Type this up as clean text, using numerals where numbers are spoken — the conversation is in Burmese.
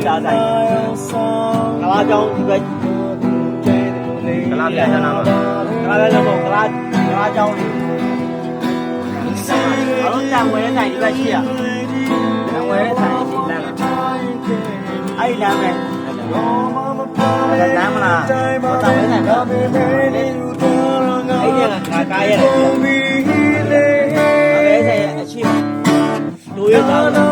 လားဆိုင်ကလားကြောင်းဒီဘက်ကလားပြန်လာမှာကလားလည်းမဟုတ်ကလားကြောင်းလေးအားလုံးတန်ဝဲဆိုင်ဒီဘက်ရှိရတန်ဝဲဆိုင်ဒီလမ်းလားအဲ့လမ်းပဲလမ်းမလားတန်ဝဲဆိုင်တော့အဲ့ဒီကကားရတယ်အဲ့ဒီအရှိလူရတာ